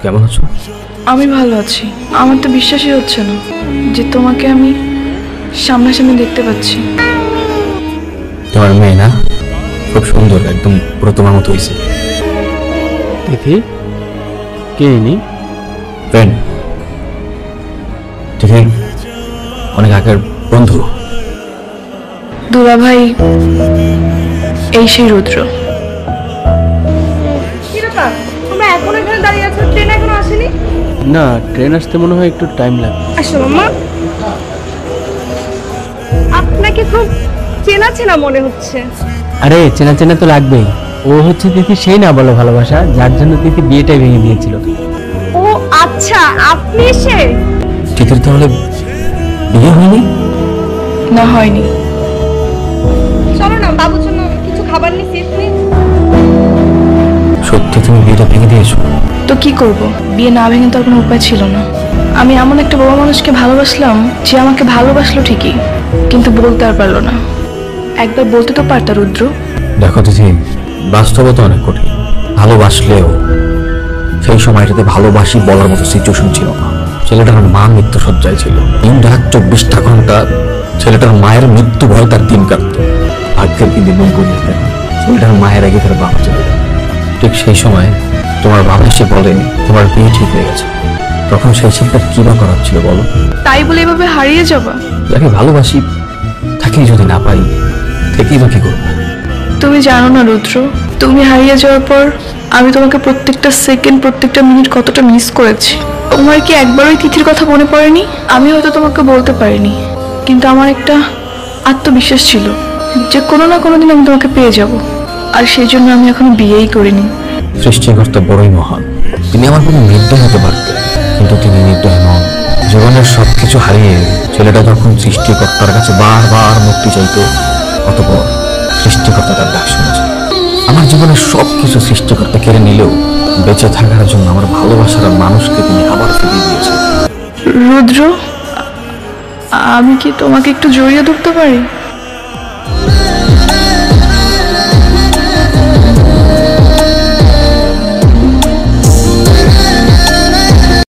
কেমন আছো? আমি ভালো আছি। আমার তো বিশ্বাসই হচ্ছে না যে তোমাকে আমি সামনাসামনি দেখতে পাচ্ছি। তোমার মেয়ে না, খুব সুন্দর, একদম পুরো তোমার মতো হয়েছে। তিথি কে ইনি? ফ্রেন্ড। তিথি অনেক আগের বন্ধু। দুলা ভাই, এই সেই রুদ্র। কি ব্যাপার, তোমরা এখন এখানে দাঁড়িয়ে আছো? ট্রেন এখনো আসেনি? না, ট্রেন আসতে মনে হয় একটু টাইম লাগবে। আসো মাম্মা। আপনাকে খুব চেনা চেনা মনে হচ্ছে। আরে চেনা চেনা তো লাগবেই। ও হচ্ছে তিথি সেই না বলো ভালোবাসা, যার জন্য তিথি বিয়েটাই ভেঙে দিয়েছিল। ও আচ্ছা, আপনি এসে। তিথির তাহলে বিয়ে হয়নি? না, হয়নি। চলো না, বাবুর জন্য কিছু খাবার নিছি। সত্যি তুমি বিয়েটা ভেঙে দিয়েছো? তো কি করব, বিয়ে না ভেঙে তো আর কোনো উপায় ছিল না। আমি এমন একটা বড় মানুষকে ভালোবাসলাম যে আমাকে ভালোবাসলো ঠিকই, কিন্তু বলতে আর পারলো না। একবার বলতে তো পারতা রুদ্র। দেখো তিথি, বাস্তবতা অনেক কঠিন। ভালোবাসলেও সেই সময়টাতে ভালোবাসি বলার মতো সিচুয়েশন ছিল না। ছেলেটার মা মৃত্যু সজ্জায় ছিল। দিন রাত 24টা ঘন্টা ছেলেটার মায়ের মৃত্যু ভয় তার দিন কাটত। ভাগ্যের কিন্তু নৌকরি দিতেন, ছেলেটার মায়ের আগে তার বাবা চলে যায়। ঠিক সেই সময় তোমার বাবা এসে বলে তোমার বিয়ে ঠিক হয়ে গেছে। তখন সেই ছেলেটার কি বা করার ছিল বলো? তাই বলে এভাবে হারিয়ে যাবা? যাকে ভালোবাসি তাকেই যদি না পাই, থেকেই বা কি করবো? তুমি জানো না রুদ্র, তুমি হারিয়ে যাওয়ার পর আমি তোমাকে প্রত্যেকটা সেকেন্ড, প্রত্যেকটা মিনিট কতটা মিস করেছি। তোমার কি একবারই তিথির কথা মনে পড়েনি? আমি হয়তো তোমাকে বলতে পারিনি, কিন্তু আমার একটা আত্মবিশ্বাস ছিল যে কোনো না কোনো দিন আমি তোমাকে পেয়ে যাব। আর সেই জন্য আমি এখনো বিয়েই করিনি। সৃষ্টিকর্তা বড়ই মহান। তিনি আমার কোনো নির্দয় হতে পারতেন, কিন্তু তিনি নির্দয় নন। জীবনের সবকিছু হারিয়ে ছেলেটা যখন সৃষ্টিকর্তার কাছে বারবার মুক্তি চাইতো, অতঃপর সৃষ্টিকর্তা তার ডাক শুনেছে। আমার জীবনের সবকিছু সৃষ্টিকর্তা কেড়ে নিলেও বেঁচে থাকার জন্য আমার ভালোবাসার মানুষকে তিনি আবার ফিরিয়ে দিয়েছেন। রুদ্র, আমি কি তোমাকে একটু জড়িয়ে ধরতে পারি?